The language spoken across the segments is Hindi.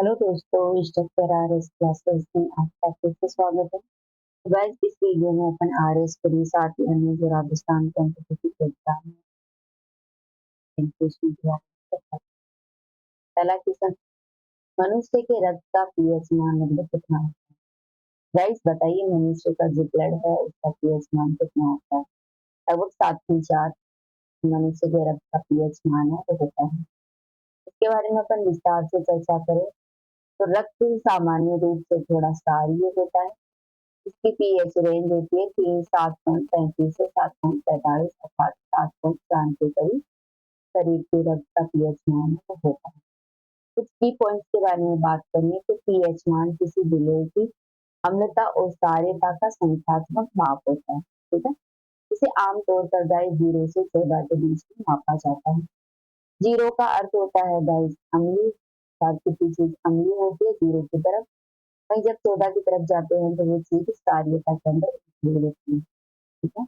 हेलो दोस्तों, स्ट्रक्चर आरएस क्लासेस में आपका फिर से स्वागत है। तो गाइस, इस वीडियो में अपन आरएस के साथ ही अन्य जो राजस्थान कॉम्पिटिटिव एग्जाम है इनके सीधे पहला क्वेश्चन, मनुष्य के रक्त का पीएच मान लगभग कितना होता है? गाइस बताइए, मनुष्य का जो ब्लड है उसका पीएच मान कितना होता है? लगभग 7.4 मनुष्य के रक्त का पीएच मान है तो होता है। इसके बारे में अपन विस्तार से चर्चा करें तो रक्त सामान्य रूप से थोड़ा क्षारीय होता है। इसकी पीएच रेंज होती है 7.35 से 7.45 अर्थात 7.4 के करीब शरीर के रक्त का पीएच मान वो होता है। कुछ की पॉइंट्स के बारे में बात करें तो पीएच मान किसी विलेय की अम्लता और क्षारीयता का संख्यात्मक माप होता है। ठीक है, इसे आमतौर पर गाइस 0 से 14 के बीच में मापा जाता है। 0 का अर्थ होता है गाइस अम्लीय, किसी चीज अम्लीय होती है 0 की तरफ। वहीं जब 14 की तरफ जाते हैं तो वो चीज क्षारीयता के अंदर include होती है। ठीक है,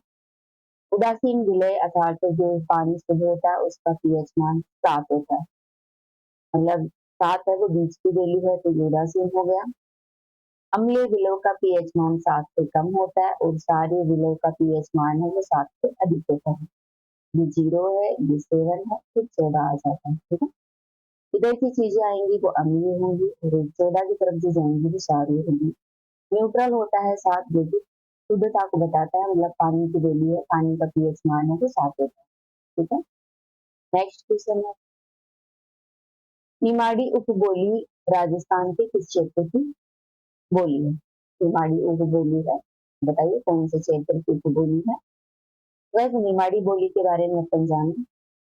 उदासीन विलय अर्थात जो पानी शुद्ध होता है उसका पीएच मान 7 होता है। मतलब 7 है वो बीच की वैल्यू है तो ये उदासीन हो गया। अम्लीय विलय का पीएच मान 7 से कम होता है और क्षारीय विलय का पीएच मान है वो 7 से अधिक होता है। ये 0 है, ये 7 है, फिर 14 आ जाता है। ठीक है, इधर की चीजें आएंगी वो अम्लीय होंगी और 14 की तरफ जो जाएंगी वो क्षारीय होंगी। न्यूट्रल होता है 7 जो कि शुद्धता को बताता है, मतलब पानी की वैल्यू है, पानी का पीएच मान है वो 7 होता है। ठीक है, नेक्स्ट क्वेश्चन है, निमाड़ी उपबोली राजस्थान के किस क्षेत्र की बोली है? निमाड़ी उपबोली है, बताइए कौन से क्षेत्र की उपबोली है? वैसे निमाड़ी बोली के बारे में अपन जाने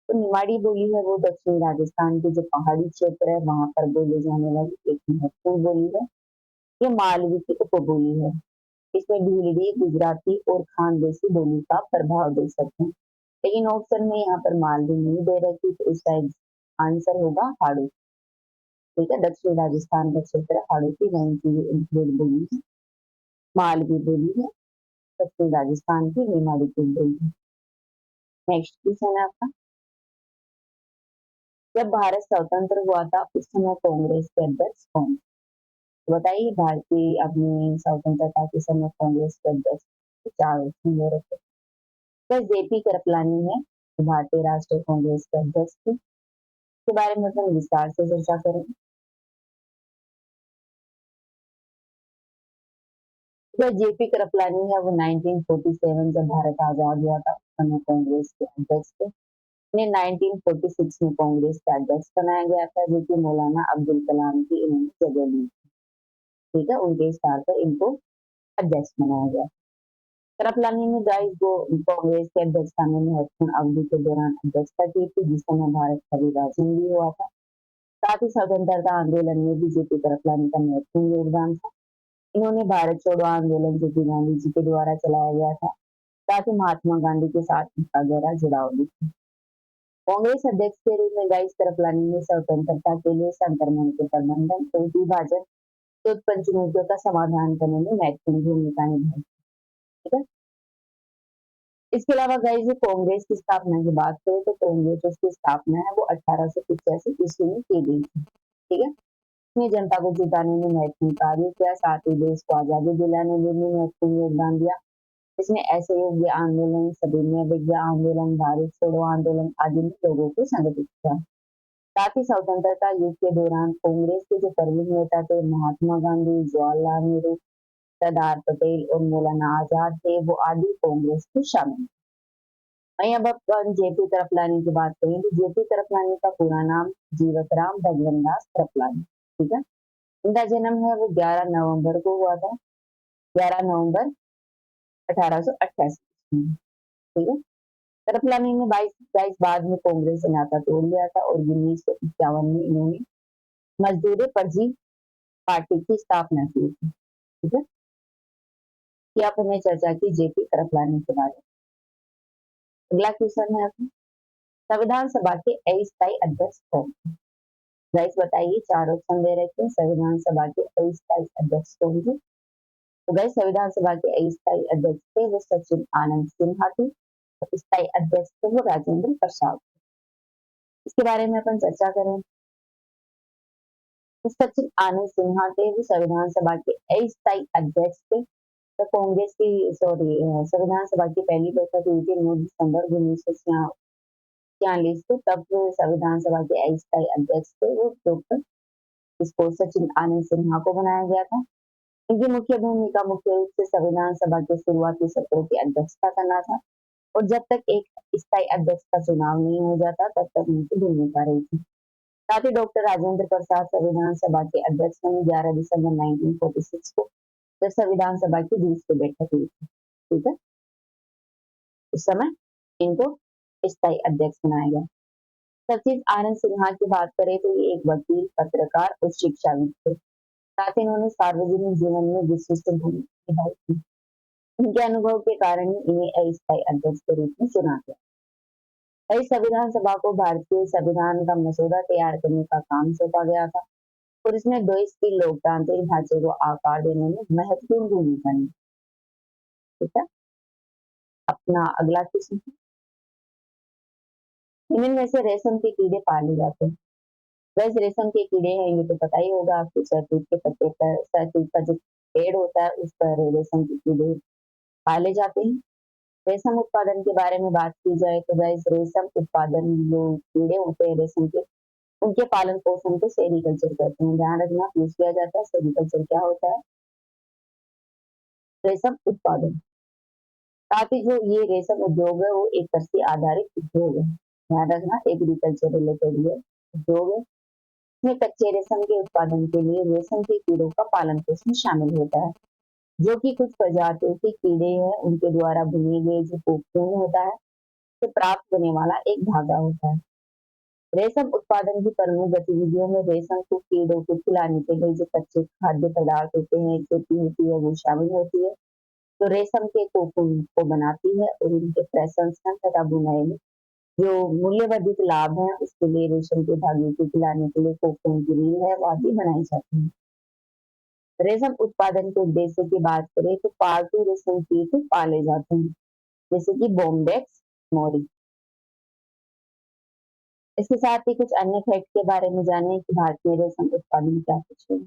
तो निमाड़ी बोली है वो दक्षिणी राजस्थान के जो पहाड़ी क्षेत्र है वहां पर बोले जाने वाली एक महत्वपूर्ण बोली है। ये मालवी की उपबोली है। इसमें भीलड़ी, गुजराती और खानदेशी बोली का प्रभाव देख सकते हैं। लेकिन ऑप्शन में यहाँ पर मालवी नहीं दे रखी तो इसका आंसर होगा हाड़ू। ठीक है, दक्षिण राजस्थान का क्षेत्र हाड़ू की वहीं की इंक्लूड बोली है, मालवी बोली है, दक्षिण राजस्थान की निमाड़ी की बोली है। नेक्स्ट क्वेश्चन है आपका, जब भारत स्वतंत्र हुआ था उस समय कांग्रेस के अध्यक्ष कौन? तो बताइए, भारतीय अपनी स्वतंत्रता के समय कांग्रेस के अध्यक्ष चार ऑप्शन दे रखे। तो जेपी कृपलानी है भारतीय राष्ट्रीय कांग्रेस के अध्यक्ष थे। के बारे में हम विस्तार से चर्चा करेंगे। जो जेपी कृपलानी है वो 1947 जब भारत आजाद हुआ था उस समय कांग्रेस के अध्यक्ष थे। उन्हें 1946 में कांग्रेस का अध्यक्ष बनाया गया था जो कि मौलाना अब्दुल कलाम की इन्होंने जगह ली। ठीक है, उनके स्थान पर इनको अध्यक्ष बनाया गया। कृपलानी ने गाइस को कांग्रेस के अध्यक्षता में महत्वपूर्ण अवधि के दौरान अध्यक्षता की थी जिस समय भारत का विभाजन भी हुआ था। साथ ही स्वतंत्रता आंदोलन में भी जेपी कृपलानी का महत्वपूर्ण योगदान था। इन्होंने भारत छोड़ो आंदोलन जो कि गांधी जी के द्वारा चलाया गया था, साथ ही महात्मा गांधी के साथ उनका गहरा जुड़ाव भी था। कांग्रेस अध्यक्ष के रूप में गाइस कृपलानी ने स्वतंत्रता के लिए संक्रमण के प्रबंधन और विभाजन के उत्पन्न चुनौतियों का समाधान करने में महत्वपूर्ण भूमिका निभाई। ठीक है, इसके अलावा गाइस कांग्रेस की स्थापना की बात करें तो कांग्रेस की स्थापना है वो 1885 ईस्वी में की गई थी। ठीक है, इसने जनता को जिताने में महत्वपूर्ण कार्य किया, साथ ही देश को आजादी दिलाने में भी महत्वपूर्ण योगदान दिया। इसमें असहयोग आंदोलन, सविनय अवज्ञा आंदोलन, भारत छोड़ो आंदोलन आदि में लोगों को संगठित किया। साथ ही स्वतंत्रता युग के दौरान कांग्रेस के जो प्रमुख नेता थे महात्मा गांधी, जवाहरलाल नेहरू, सरदार पटेल और मौलाना आजाद थे वो आदि कांग्रेस में शामिल। वहीं अब अपन जेपी कृपलानी की बात करें तो जेपी कृपलानी का पूरा नाम जीवतराम भगवान दास कृपलानी। ठीक है, इनका जन्म है वो 11 नवंबर को हुआ था, 11 नवंबर 1888 में। ठीक है, कृपलानी ने 22 बाद में कांग्रेस से नाता तोड़ लिया था और 1951 में इन्होंने मजदूर फर्जी पार्टी की स्थापना की थी। ठीक है, कि आप हमने चर्चा की जेपी कृपलानी के बारे में। अगला क्वेश्चन है आपका, संविधान सभा के अस्थायी अध्यक्ष कौन? गाइस बताइए, चार ऑप्शन दे रखे हैं, संविधान सभा के अस्थायी अध्यक्ष कौन थे? तो गाइस संविधान सभा के अस्थायी अध्यक्ष थे वो सचिन आनंद सिन्हा थे, स्थायी अध्यक्ष थे वो राजेंद्र प्रसाद। इसके बारे में अपन चर्चा करें तो सचिन आनंद सिन्हा थे जो संविधान सभा के अस्थायी अध्यक्ष थे। तो कांग्रेस की संविधान सभा की पहली बैठक हुई थी 9 दिसंबर 1946 को। तब जो संविधान सभा के अस्थायी अध्यक्ष थे वो डॉक्टर इसको सचिन आनंद सिन्हा को बनाया गया था। इनकी मुख्य भूमिका मुख्य रूप से संविधान सभा के शुरुआती सत्रों की अध्यक्षता करना था और जब तक एक स्थायी अध्यक्ष का चुनाव नहीं हो जाता तब तक उनकी भूमिका रही थी। साथ ही डॉक्टर राजेंद्र प्रसाद संविधान सभा के अध्यक्ष बने 11 दिसंबर 1946 को, जब संविधान सभा की दूसरी बैठक हुई थी। ठीक है, उस समय इनको स्थायी अध्यक्ष बनाया गया। सचिव आनंद सिन्हा की बात करें तो ये एक वकील, पत्रकार और शिक्षाविद थे। साथ ही इन्होंने सार्वजनिक जीवन में विशिष्ट भूमिका निभाई थी। उनके अनुभव के कारण ही इन्हें अस्थायी अध्यक्ष के रूप में चुना गया। वही संविधान सभा को भारतीय संविधान का मसौदा तैयार करने का काम सौंपा गया था और इसने देश की लोकतांत्रिक ढांचे को आकार देने में महत्वपूर्ण भूमिका निभाई। ठीक है, अपना अगला क्वेश्चन, इनमें में से रेशम के कीड़े पाले जाते हैं। वैसे रेशम के कीड़े हैं ये तो पता ही होगा आपको, शहतूत के पत्ते पर, शहतूत का जो पेड़ होता है उस पर रेशम के कीड़े पाले जाते हैं। रेशम उत्पादन के बारे में बात की जाए तो गाइस रेशम उत्पादन जो कीड़े होते हैं रेशम के, उनके पालन पोषण को सेरिकल्चर कहते हैं। ध्यान रखना, पूछ लिया जाता है सेरिकल्चर क्या होता है। रेशम उत्पादन, साथ ही जो ये रेशम उद्योग है वो एक कृषि आधारित उद्योग है। ध्यान रखना, एग्रीकल्चर रिलेटेड ये उद्योग है। इसमें कच्चे रेशम के उत्पादन के लिए रेशम के कीड़ों का पालन पोषण शामिल होता है, जो कि कुछ प्रजातियों के कीड़े हैं उनके द्वारा बुने गए जो कोकून होता है से प्राप्त होने वाला एक धागा होता है। रेशम उत्पादन की प्रमुख गतिविधियों में रेशम को कीड़ों को खिलाने के लिए जो कच्चे खाद्य पदार्थ होते हैं, खेती होती है वो शामिल होती है, जो रेशम के कोकून को बनाती है और उनके प्रसंस्करण तथा बुनाई में जो मूल्यवर्धित लाभ है उसके लिए रेशम के धागे को खिलाने के लिए कोकून की रील है वो आदि बनाई जाती है। रेशम उत्पादन के उद्देश्य की बात करें तो पालतू रेशम कीट पाले जाते हैं, जैसे कि बॉम्बेक्स मोरी। इसके साथ ही कुछ अन्य फैक्ट के बारे में जाने कि भारतीय रेशम उत्पादन क्या कुछ है।